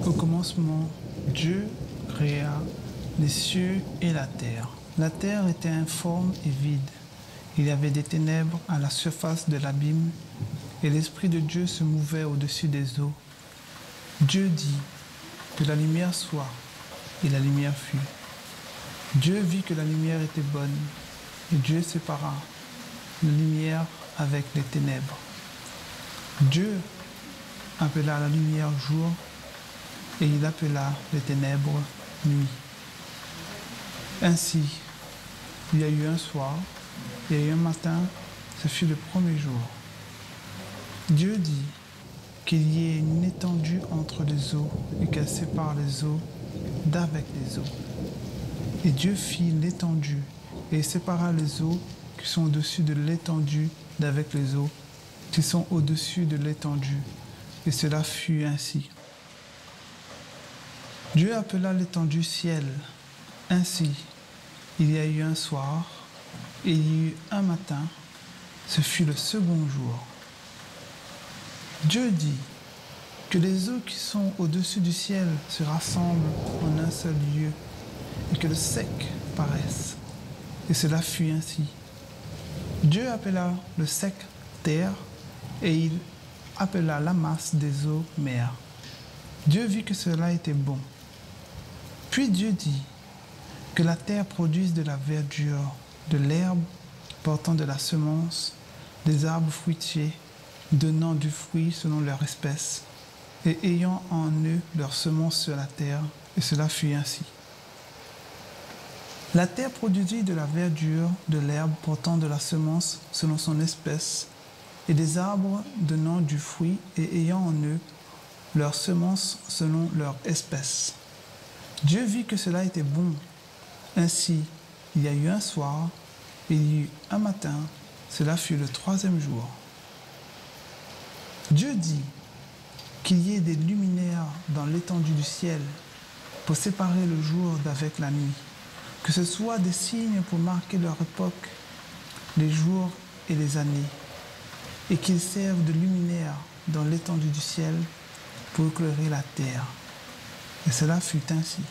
Au commencement, Dieu créa les cieux et la terre. La terre était informe et vide. Il y avait des ténèbres à la surface de l'abîme et l'Esprit de Dieu se mouvait au-dessus des eaux. Dieu dit que la lumière soit et la lumière fut. Dieu vit que la lumière était bonne et Dieu sépara la lumière avec les ténèbres. Dieu appela la lumière jour et il appela les ténèbres nuit. Ainsi, il y a eu un soir, il y a eu un matin, ce fut le premier jour. Dieu dit qu'il y ait une étendue entre les eaux et qu'elle sépare les eaux d'avec les eaux. Et Dieu fit l'étendue et sépara les eaux qui sont au-dessus de l'étendue d'avec les eaux qui sont au-dessus de l'étendue. Et cela fut ainsi. Dieu appela l'étendue ciel. Ainsi, il y a eu un soir et il y eut un matin. Ce fut le second jour. Dieu dit que les eaux qui sont au-dessus du ciel se rassemblent en un seul lieu et que le sec paraisse. Et cela fut ainsi. Dieu appela le sec terre et il appela la masse des eaux mer. Dieu vit que cela était bon. Puis Dieu dit que la terre produise de la verdure, de l'herbe portant de la semence, des arbres fruitiers, donnant du fruit selon leur espèce, et ayant en eux leur semence sur la terre, et cela fut ainsi. La terre produisit de la verdure, de l'herbe portant de la semence selon son espèce, et des arbres donnant du fruit et ayant en eux leur semence selon leur espèce. Dieu vit que cela était bon. Ainsi, il y a eu un soir, et il y eut un matin, cela fut le troisième jour. Dieu dit qu'il y ait des luminaires dans l'étendue du ciel pour séparer le jour d'avec la nuit, que ce soit des signes pour marquer leur époque, les jours et les années, et qu'ils servent de luminaires dans l'étendue du ciel pour éclairer la terre. Et cela fut ainsi.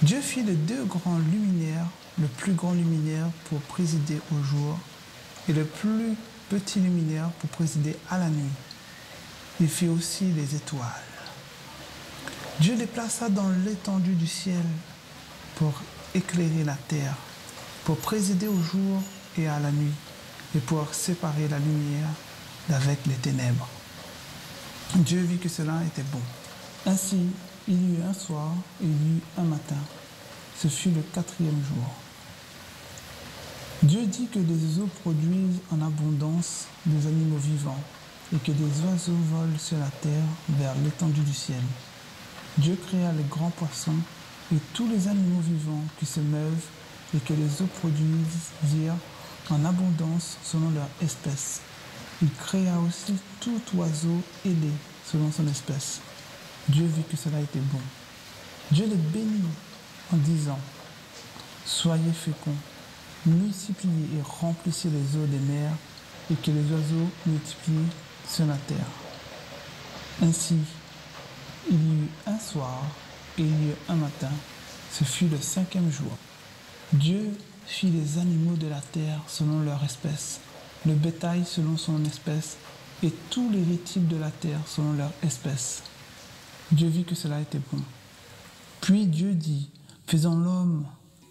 Dieu fit les deux grands luminaires, le plus grand luminaire pour présider au jour et le plus petit luminaire pour présider à la nuit. Il fit aussi les étoiles. Dieu les plaça dans l'étendue du ciel pour éclairer la terre, pour présider au jour et à la nuit, et pour séparer la lumière d'avec les ténèbres. Dieu vit que cela était bon. Ainsi, il y eut un soir et il y eut un matin. Ce fut le quatrième jour. Dieu dit que les eaux produisent en abondance des animaux vivants et que des oiseaux volent sur la terre vers l'étendue du ciel. Dieu créa les grands poissons et tous les animaux vivants qui se meuvent et que les eaux produisent en abondance selon leur espèce. Il créa aussi tout oiseau ailé selon son espèce. Dieu vit que cela était bon. Dieu les bénit en disant « Soyez féconds, multipliez et remplissez les eaux des mers et que les oiseaux multiplient sur la terre. » Ainsi, il y eut un soir et il y eut un matin. Ce fut le cinquième jour. Dieu fit les animaux de la terre selon leur espèce, le bétail selon son espèce et tous les reptiles de la terre selon leur espèce. Dieu vit que cela était bon. Puis Dieu dit, faisons l'homme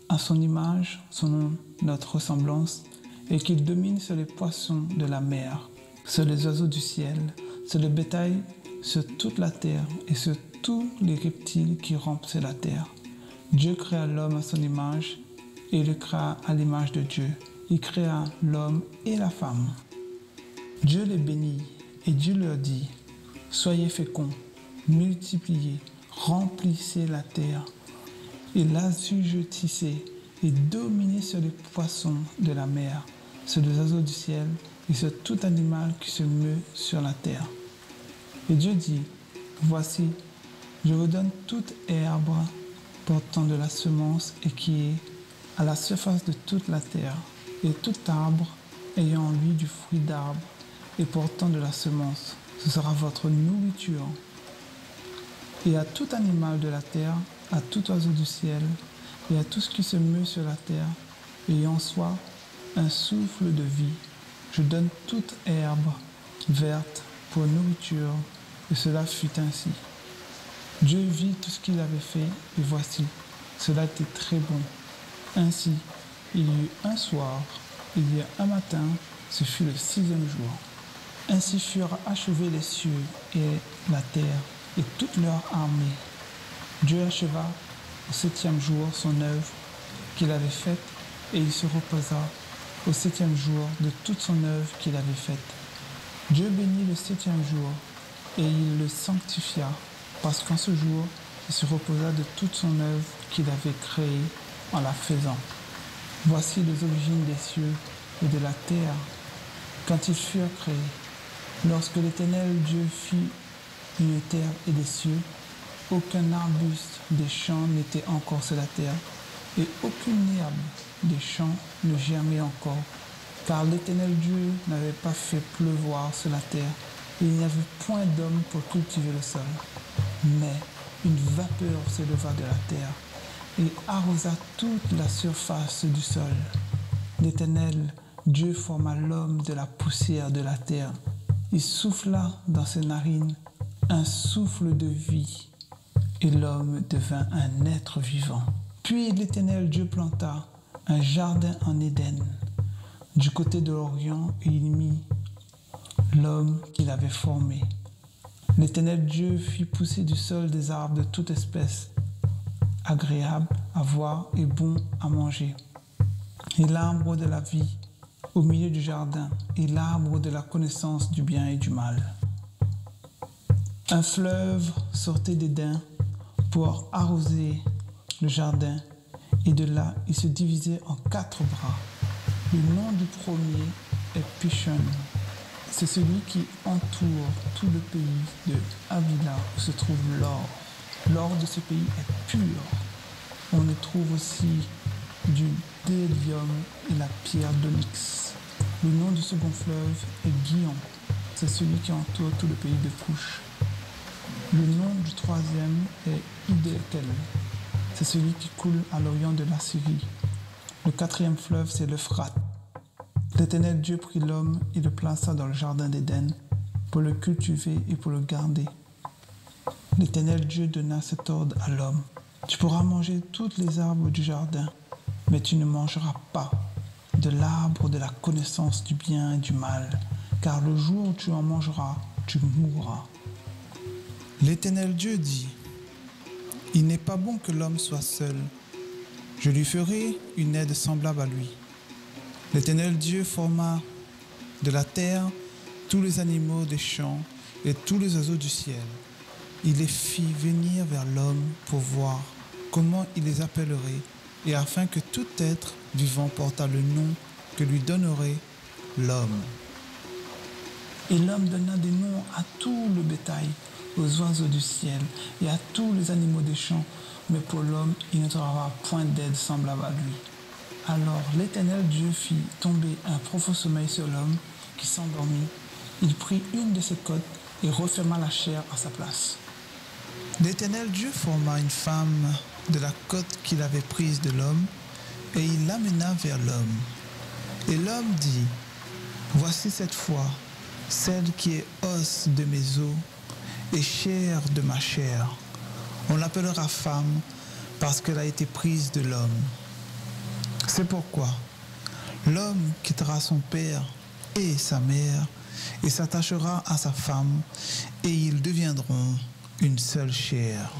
à son image, selon notre ressemblance, et qu'il domine sur les poissons de la mer, sur les oiseaux du ciel, sur le bétail, sur toute la terre et sur tous les reptiles qui rampent sur la terre. Dieu créa l'homme à son image et il le créa à l'image de Dieu. Il créa l'homme et la femme. Dieu les bénit et Dieu leur dit, soyez féconds, multipliez, remplissez la terre et l'assujettissez et dominez sur les poissons de la mer, sur les oiseaux du ciel et sur tout animal qui se meut sur la terre. Et Dieu dit, voici, je vous donne toute herbe portant de la semence et qui est à la surface de toute la terre, et tout arbre ayant en lui du fruit d'arbre et portant de la semence. Ce sera votre nourriture. Et à tout animal de la terre, à tout oiseau du ciel, et à tout ce qui se meut sur la terre, et en soi un souffle de vie, je donne toute herbe verte pour nourriture, et cela fut ainsi. Dieu vit tout ce qu'il avait fait, et voici, cela était très bon. Ainsi, il y eut un soir, il y eut un matin, ce fut le 6e jour. Ainsi furent achevés les cieux et la terre et toute leur armée. Dieu acheva au 7e jour son œuvre qu'il avait faite, et il se reposa au 7e jour de toute son œuvre qu'il avait faite. Dieu bénit le 7e jour, et il le sanctifia, parce qu'en ce jour, il se reposa de toute son œuvre qu'il avait créée en la faisant. Voici les origines des cieux et de la terre, quand ils furent créés. Lorsque l'Éternel Dieu fit une terre et des cieux, aucun arbuste des champs n'était encore sur la terre, et aucune herbe des champs ne germait encore, car l'Éternel Dieu n'avait pas fait pleuvoir sur la terre, et il n'y avait point d'homme pour cultiver le sol. Mais une vapeur s'éleva de la terre et arrosa toute la surface du sol. L'Éternel Dieu forma l'homme de la poussière de la terre. Il souffla dans ses narines un souffle de vie, et l'homme devint un être vivant. Puis l'Éternel Dieu planta un jardin en Éden, du côté de l'Orient, et il mit l'homme qu'il avait formé. L'Éternel Dieu fit pousser du sol des arbres de toute espèce, agréables à voir et bons à manger, et l'arbre de la vie au milieu du jardin, et l'arbre de la connaissance du bien et du mal. Un fleuve sortait d'Éden pour arroser le jardin, et de là il se divisait en 4 bras. Le nom du premier est Pishon. C'est celui qui entoure tout le pays de Havila où se trouve l'or. L'or de ce pays est pur. On y trouve aussi du bdellium et la pierre d'onyx. Le nom du second fleuve est Gihon. C'est celui qui entoure tout le pays de Couche. Le nom du troisième est Hiddekel. C'est celui qui coule à l'orient de la Syrie. Le 4e fleuve, c'est l'Euphrate. L'Éternel Dieu prit l'homme et le plaça dans le jardin d'Éden pour le cultiver et pour le garder. L'Éternel Dieu donna cet ordre à l'homme. Tu pourras manger toutes les arbres du jardin, mais tu ne mangeras pas de l'arbre de la connaissance du bien et du mal, car le jour où tu en mangeras, tu mourras. L'Éternel Dieu dit, il n'est pas bon que l'homme soit seul. Je lui ferai une aide semblable à lui. L'Éternel Dieu forma de la terre tous les animaux des champs et tous les oiseaux du ciel. Il les fit venir vers l'homme pour voir comment il les appellerait, et afin que tout être vivant portât le nom que lui donnerait l'homme. Et l'homme donna des noms à tout le bétail, aux oiseaux du ciel et à tous les animaux des champs, mais pour l'homme, il ne trouvera point d'aide semblable à lui. Alors l'Éternel Dieu fit tomber un profond sommeil sur l'homme qui s'endormit. Il prit une de ses côtes et referma la chair à sa place. L'Éternel Dieu forma une femme de la côte qu'il avait prise de l'homme, et il l'amena vers l'homme. Et l'homme dit, voici cette fois celle qui est os de mes os et chair de ma chair. On l'appellera femme parce qu'elle a été prise de l'homme. C'est pourquoi l'homme quittera son père et sa mère et s'attachera à sa femme, et ils deviendront une seule chair.